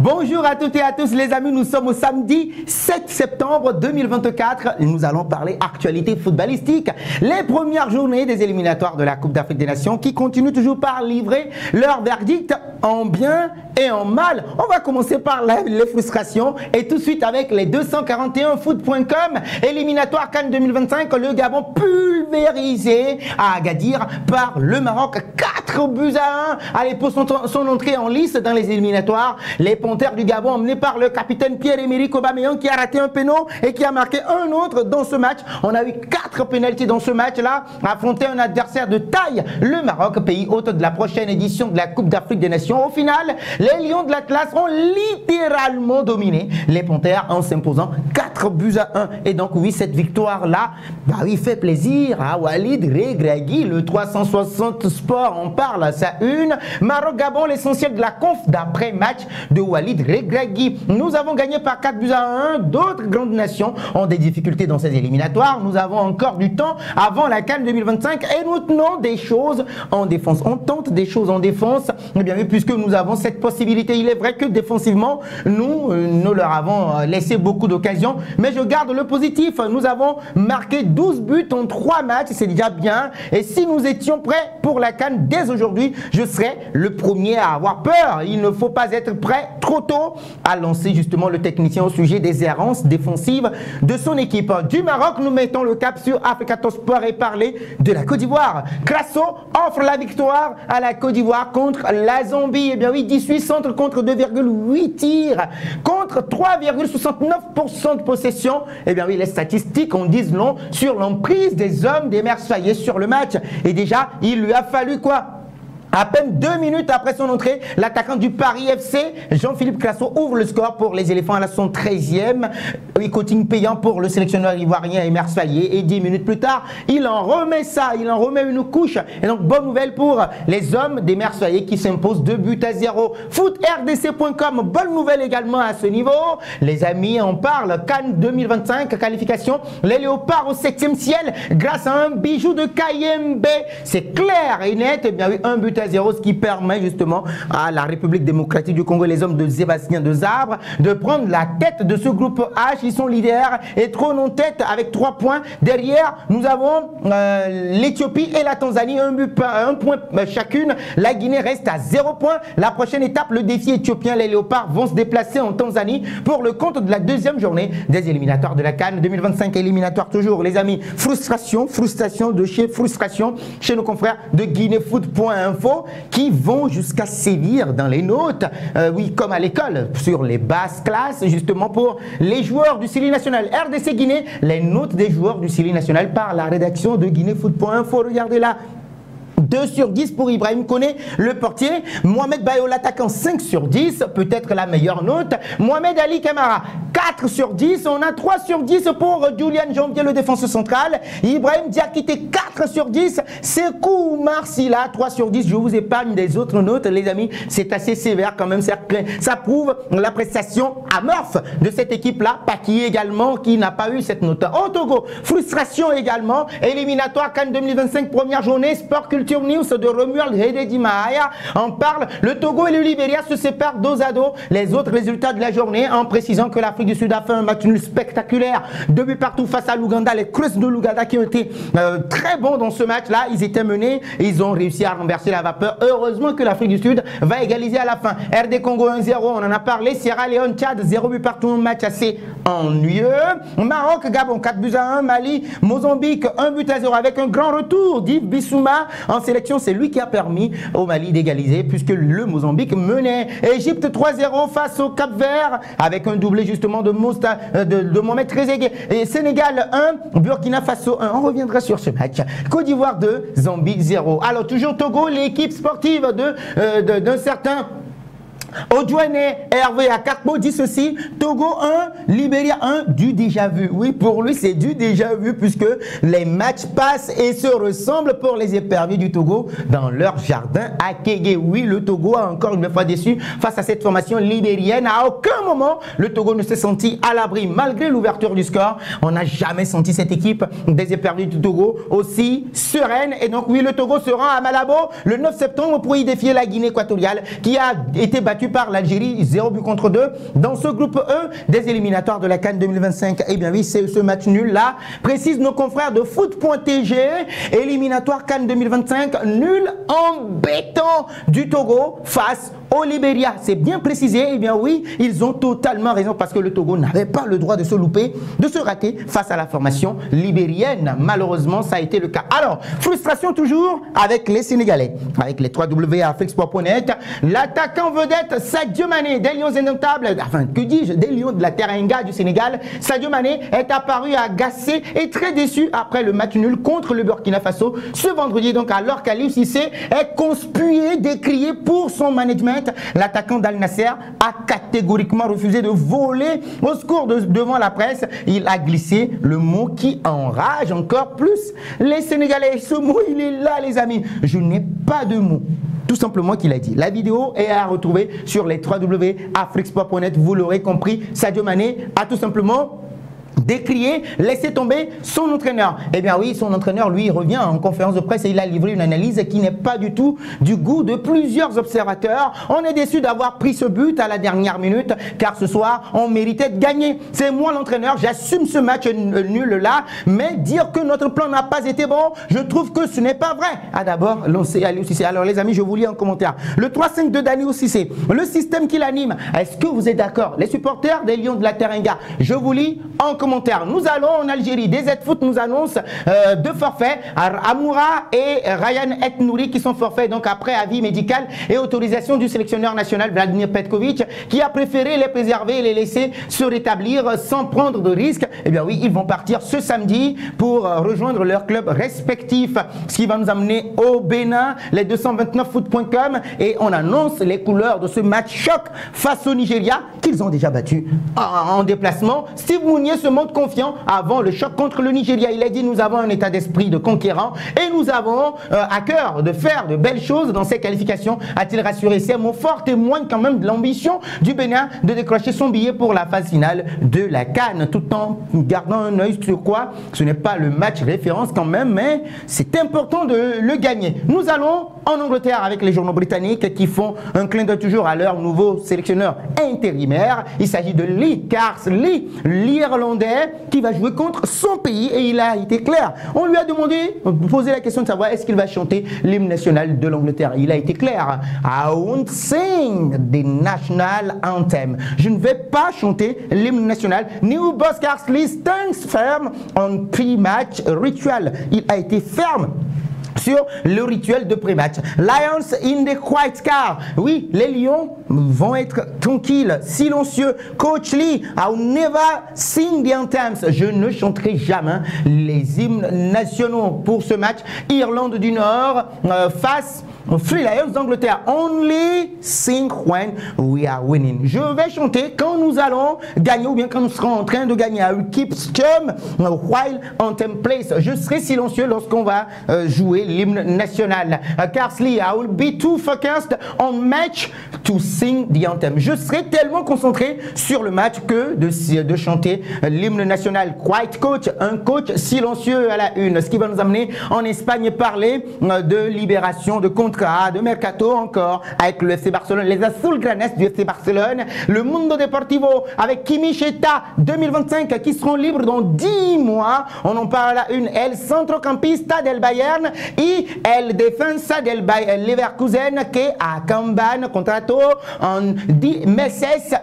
Bonjour à toutes et à tous les amis, nous sommes au samedi 7 septembre 2024 et nous allons parler actualité footballistique. Les premières journées des éliminatoires de la Coupe d'Afrique des Nations qui continuent toujours par livrer leur verdict en bien et en mal. On va commencer par les frustrations et tout de suite avec les 241foot.com. Éliminatoire CAN 2025, le Gabon pulvérisé à Agadir par le Maroc. 4-1 allez, pour son entrée en lice dans les éliminatoires. Les Panthères du Gabon emmenés par le capitaine Pierre-Emerick Aubameyang qui a raté un péno et qui a marqué un autre dans ce match. On a eu 4 pénaltys dans ce match-là, affronter un adversaire de taille, le Maroc, pays hôte de la prochaine édition de la Coupe d'Afrique des Nations. Au final, les Lions de l'Atlas ont littéralement dominé les Panthères en s'imposant 4-1. Et donc oui, cette victoire-là, bah oui, fait plaisir à Walid Regragui, le 360 Sport en parle à sa une. Maroc-Gabon, l'essentiel de la conf d'après-match de Walid Regragui. Nous avons gagné par 4-1. D'autres grandes nations ont des difficultés dans ces éliminatoires. Nous avons encore du temps avant la CAN 2025 et nous tenons des choses en défense. On tente des choses en défense, eh bien oui, puisque nous avons cette possibilité. Il est vrai que défensivement, nous leur avons laissé beaucoup d'occasions, mais je garde le positif. Nous avons marqué 12 buts en 3 matchs, c'est déjà bien. Et si nous étions prêts pour la CAN dès aujourd'hui, je serais le premier à avoir peur. Il ne faut pas être prêt trop tôt à lancer justement le technicien au sujet des errances défensives de son équipe. Du Maroc, nous mettons le cap sur Africa Top Sport et parler de la Côte d'Ivoire. Crasso offre la victoire à la Côte d'Ivoire contre la Zambie. Eh bien oui, 18 centres contre 2,8 tirs, contre 3,69% de possession. Eh bien oui, les statistiques en disent long sur l'emprise des hommes des Marseillais sur le match. Et déjà, il lui a fallu quoi? À peine 2 minutes après son entrée, l'attaquant du Paris FC, Jean-Philippe Crasso, ouvre le score pour les éléphants à la 113e. Il continue payant pour le sélectionneur ivoirien et marseillais. Et 10 minutes plus tard, il en remet ça, il en remet une couche. Et donc, bonne nouvelle pour les hommes des Marseillais qui s'imposent 2-0. FootRDC.com, bonne nouvelle également à ce niveau. Les amis, on parle CAN 2025, qualification. Les Léopards au 7e ciel grâce à un bijou de KMB. C'est clair et net. Eh bien oui, 1-0, ce qui permet justement à la République démocratique du Congo, les hommes de Sébastien Desabre, de prendre la tête de ce groupe H. Ils sont leaders et trônent en tête avec 3 points. Derrière, nous avons l'Éthiopie et la Tanzanie, un point chacune. La Guinée reste à 0 points. La prochaine étape, le défi éthiopien, les Léopards vont se déplacer en Tanzanie pour le compte de la 2e journée des éliminatoires de la CAN 2025. Éliminatoire toujours, les amis. Frustration chez nos confrères de Guinéfoot.info qui vont jusqu'à sévir dans les notes, oui, comme à l'école, sur les basses classes, justement pour les joueurs du Sili National. RDC Guinée, les notes des joueurs du Sili National par la rédaction de Guinéfoot.info. Regardez là. 2 sur 10 pour Ibrahim Koné, le portier. Mohamed Bayo, l'attaquant, 5 sur 10, peut-être la meilleure note. Mohamed Ali Kamara, 4 sur 10. On a 3 sur 10 pour Julian Janvier, le défenseur central. Ibrahim Diakité, 4 sur 10. Sekou Marsila, 3 sur 10. Je vous épargne des autres notes, les amis. C'est assez sévère quand même. Ça prouve la prestation amorphe de cette équipe-là. Paki également, qui n'a pas eu cette note. Au Togo, frustration également. Éliminatoire CAN 2025, première journée. Sport Culture News de Romuald Hededi Mahaya en parle. Le Togo et le Libéria se séparent dos à dos. Les autres résultats de la journée en précisant que l'Afrique du Sud a fait un match nul spectaculaire. 2 buts partout face à l'Ouganda. Les Crus de l'Ouganda qui ont été très bons dans ce match-là. Ils étaient menés et ils ont réussi à renverser la vapeur. Heureusement que l'Afrique du Sud va égaliser à la fin. RD Congo 1-0, on en a parlé. Sierra Leone, Tchad, 0 but partout. Un match assez ennuyeux. Maroc, Gabon, 4-1. Mali, Mozambique, 1-0 avec un grand retour d'Yves Bissouma en sélection. C'est lui qui a permis au Mali d'égaliser puisque le Mozambique menait. Égypte 3-0 face au Cap-Vert avec un doublé justement de Mohamed Trezeguet. Et Sénégal 1, Burkina Faso 1. On reviendra sur ce match. Côte d'Ivoire 2, Zambie 0. Alors toujours Togo, l'équipe sportive d'un certain Odouane Hervé à 4 mots dit ceci: Togo 1, Libéria 1, du déjà vu. Oui, pour lui, c'est du déjà vu puisque les matchs passent et se ressemblent pour les éperviers du Togo dans leur jardin à Kégué. Oui, le Togo a encore une fois déçu face à cette formation libérienne. À aucun moment, le Togo ne s'est senti à l'abri malgré l'ouverture du score. On n'a jamais senti cette équipe des éperviers du Togo aussi sereine. Et donc, oui, le Togo se rend à Malabo le 9 septembre pour y défier la Guinée équatoriale qui a été battue battu par l'Algérie 0 but contre 2 dans ce groupe E des éliminatoires de la CAN 2025. Eh bien oui, c'est ce match nul là, précise nos confrères de foot.tg, éliminatoire CAN 2025, nul embêtant du Togo face au Libéria. C'est bien précisé. Eh bien oui, ils ont totalement raison parce que le Togo n'avait pas le droit de se louper, de se rater face à la formation libérienne. Malheureusement, ça a été le cas. Alors, frustration toujours avec les Sénégalais, avec les 3W à Flexport.net. L'attaquant vedette Sadio Mané, des Lions indomptables, enfin que dis-je, des Lions de la Teranga du Sénégal. Sadio Mané est apparu agacé et très déçu après le match nul contre le Burkina Faso ce vendredi. Donc alors qu'Aliou Cissé est conspué, décrié pour son management, l'attaquant d'Al Nasser a catégoriquement refusé de voler au secours devant la presse. Il a glissé le mot qui enrage encore plus les Sénégalais. Ce mot, il est là, les amis. Je n'ai pas de mots. Tout simplement qu'il a dit. La vidéo est à retrouver sur les www.afrixport.net. Vous l'aurez compris, Sadio Mané a tout simplement décrié, laisser tomber son entraîneur. Eh bien oui, son entraîneur, lui, revient en conférence de presse et il a livré une analyse qui n'est pas du tout du goût de plusieurs observateurs. On est déçu d'avoir pris ce but à la dernière minute, car ce soir, on méritait de gagner. C'est moi l'entraîneur, j'assume ce match nul là, mais dire que notre plan n'a pas été bon, je trouve que ce n'est pas vrai. Ah d'abord, Aliou Cissé. Alors les amis, je vous lis en commentaire. Le 3-5-2 d'Aliou Cissé, le système qu'il anime, est-ce que vous êtes d'accord? Les supporters des Lions de la Teranga, je vous lis en commentaire. Nous allons en Algérie. DZ Foot nous annonce deux forfaits. Amoura et Ryan Etnouri qui sont forfaits donc après avis médical et autorisation du sélectionneur national Vladimir Petkovic qui a préféré les préserver et les laisser se rétablir sans prendre de risques. Eh bien oui, ils vont partir ce samedi pour rejoindre leur club respectif. Ce qui va nous amener au Bénin, les 229foot.com, et on annonce les couleurs de ce match choc face au Nigeria qu'ils ont déjà battu en déplacement. Steve Mounier se montre confiant avant le choc contre le Nigeria. Il a dit: nous avons un état d'esprit de conquérant et nous avons à cœur de faire de belles choses dans ces qualifications, a-t-il rassuré. Ces mots forts témoignent quand même de l'ambition du Bénin de décrocher son billet pour la phase finale de la CAN, tout en gardant un œil sur quoi ce n'est pas le match référence quand même, mais c'est important de le gagner. Nous allons en Angleterre avec les journaux britanniques qui font un clin d'œil toujours à leur nouveau sélectionneur intérimaire. Il s'agit de Lee Carsley, l'Irlandais, qui va jouer contre son pays, et il a été clair. On lui a demandé, posé la question de savoir est-ce qu'il va chanter l'hymne national de l'Angleterre. Il a été clair: I won't sing the national anthem. Je ne vais pas chanter l'hymne national. New boss Carsley stands firm on pre-match ritual. Il a été ferme sur le rituel de pré-match. Lions in the quiet car. Oui, les Lions vont être tranquilles, silencieux. Coach Lee, I'll never sing the anthems. Je ne chanterai jamais les hymnes nationaux pour ce match. Irlande du Nord face aux Three Lions d'Angleterre. Only sing when we are winning. Je vais chanter quand nous allons gagner ou bien quand nous serons en train de gagner. I will keep stum while anthem plays. Je serai silencieux lorsqu'on va jouer l'hymne national. Carsley, I will be too focused on match to sing the anthem. Je serai tellement concentré sur le match que de chanter l'hymne national. Quiet coach, un coach silencieux à la une. Ce qui va nous amener en Espagne parler de libération, de contrat, de mercato encore avec le FC Barcelone, les Azulgranes du FC Barcelone, le Mundo Deportivo avec Kimmich et Ta 2025 qui seront libres dans 10 mois. On en parle à une. El centrocampista del Bayern y el defensa del Leverkusen que acaban contrato en 10 meses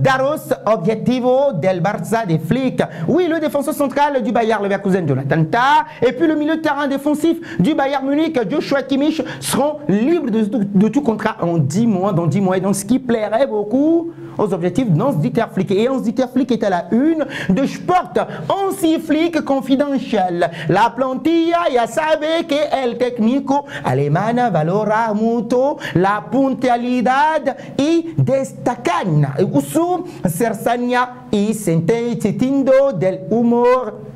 daros objetivo del Barça de Flick. Oui, le défenseur central du Bayern Leverkusen, Jonathan Ta, et puis le milieu de terrain défensif du Bayern Munich, Joshua Kimmich, seront libres de tout contrat en 10 mois, dans 10 mois. Et donc, ce qui plairait beaucoup aux objectifs d'Hans-Dieter Flick. Et Hans-Dieter Flick est à la une de Sport. Hansi Flick Confidential. La plantilla ya sabe que el técnico alemán valora mucho la puntualidad y destacan su cercanía y sentido del humor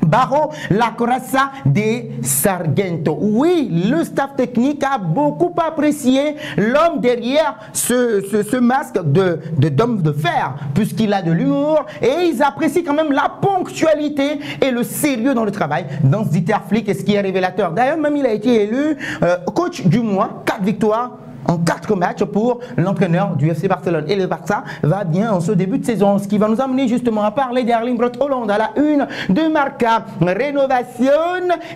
bajo la coraza de Sargento. Oui, le staff technique a beaucoup apprécié l'homme derrière ce masque d'homme de fer, puisqu'il a de l'humour, et ils apprécient quand même la ponctualité et le sérieux dans le travail d'Hans-Dieter Flick, et ce qui est révélateur. D'ailleurs, même il a été élu coach du mois, 4 victoires en 4 matchs pour l'entraîneur du FC Barcelone. Et le Barça va bien en ce début de saison, ce qui va nous amener justement à parler d'Erling Braut Haaland à la une de Marca. Rénovation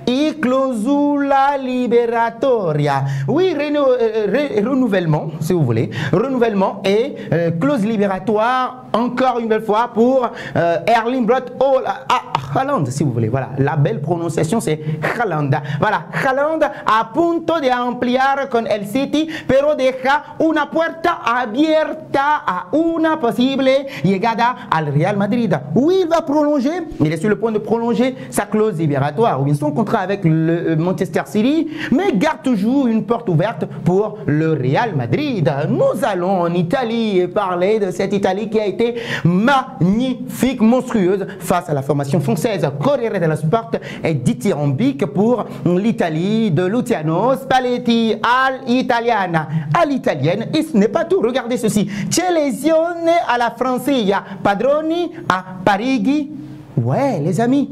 et clausula liberatoria. Oui, renouvellement, si vous voulez. Renouvellement et clause libératoire, encore une belle fois, pour Erling Braut Haaland, si vous voulez. Voilà, la belle prononciation, c'est Haaland. Voilà, Haaland a punto de ampliar con el City, pero deja una puerta abierta a una posible llegada al Real Madrid. Oui, il va prolonger, il est sur le point de prolonger sa clause libératoire, ou bien son contrat avec le Manchester City, mais garde toujours une porte ouverte pour le Real Madrid. Nous allons en Italie et parler de cette Italie qui a été magnifique, monstrueuse face à la formation française. Corriere dello Sport est dithyrambique pour l'Italie de Luciano Spalletti all'italiana, à l'italienne. Et ce n'est pas tout, regardez ceci. C'è lesione alla Francia, padroni a Parigi. Ouais, les amis.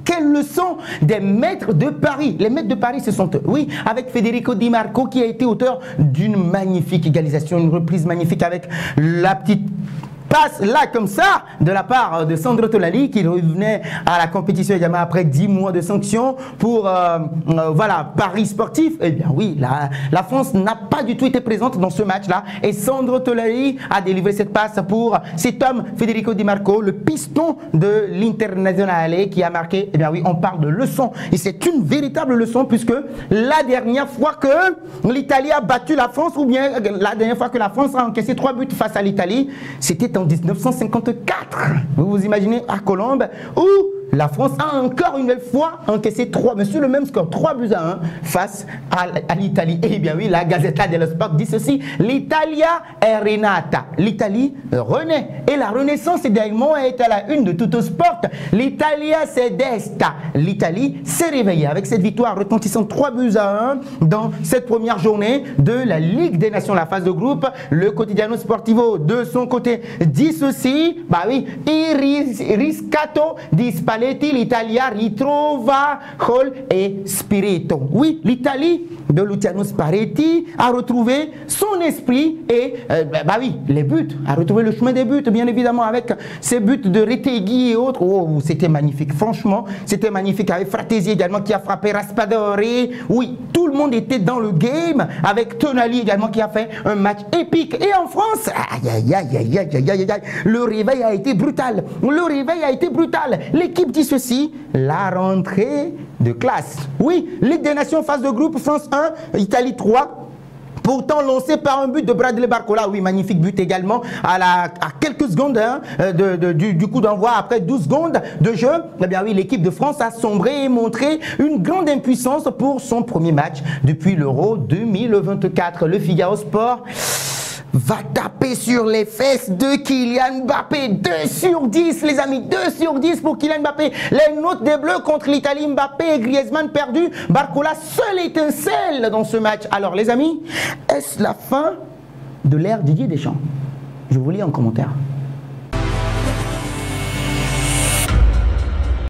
Quelle leçon des maîtres de Paris. Les maîtres de Paris, ce sont eux. Oui, avec Federico Di Marco qui a été auteur d'une magnifique égalisation, une reprise magnifique avec la petite passe là comme ça de la part de Sandro Tonali qui revenait à la compétition également après 10 mois de sanctions pour voilà, Paris sportif. Eh bien oui, la France n'a pas du tout été présente dans ce match-là et Sandro Tonali a délivré cette passe pour cet homme Federico Di Marco, le piston de l'Internazionale qui a marqué. Eh bien oui, on parle de leçon et c'est une véritable leçon puisque la dernière fois que l'Italie a battu la France ou bien la dernière fois que la France a encaissé 3 buts face à l'Italie, c'était en 1954. Vous vous imaginez à Colombes où la France a encore une belle fois encaissé 3, mais sur le même score, 3-1 face à l'Italie. Eh bien oui, la Gazzetta dello Sport dit ceci: l'Italia è rinata. L'Italie renaît. Et la renaissance également est à la une de Tutto Sport. L'Italia s'est desta. L'Italie s'est réveillée avec cette victoire retentissante 3-1 dans cette première journée de la Ligue des Nations, la phase de groupe. Le Quotidiano Sportivo de son côté dit ceci: bah oui, il riscato di Spalletti, l'Italia ritrova Hall et Spirito. Oui, l'Italie de Luciano Spalletti a retrouvé son esprit et bah oui, les buts, a retrouvé le chemin des buts, bien évidemment, avec ces buts de Retegui et autres. Oh, c'était magnifique, franchement, c'était magnifique, avec Fratesi également qui a frappé Raspadori. Oui, tout le monde était dans le game, avec Tonali également qui a fait un match épique. Et en France, le réveil a été brutal. Le réveil a été brutal. L'équipe dit ceci: la rentrée de classe. Oui, Ligue des Nations, phase de groupe, France 1, Italie 3. Pourtant lancé par un but de Bradley Barcola. Oui, magnifique but également à quelques secondes hein, du coup d'envoi, après 12 secondes de jeu. Eh bien oui, l'équipe de France a sombré et montré une grande impuissance pour son premier match depuis l'Euro 2024. Le Figaro Sport va taper sur les fesses de Kylian Mbappé. 2 sur 10, les amis, 2 sur 10 pour Kylian Mbappé. Les notes des Bleus contre l'Italie, Mbappé et Griezmann perdus. Barcola, seule étincelle dans ce match. Alors les amis, est-ce la fin de l'ère Didier Deschamps? Je vous lis en commentaire.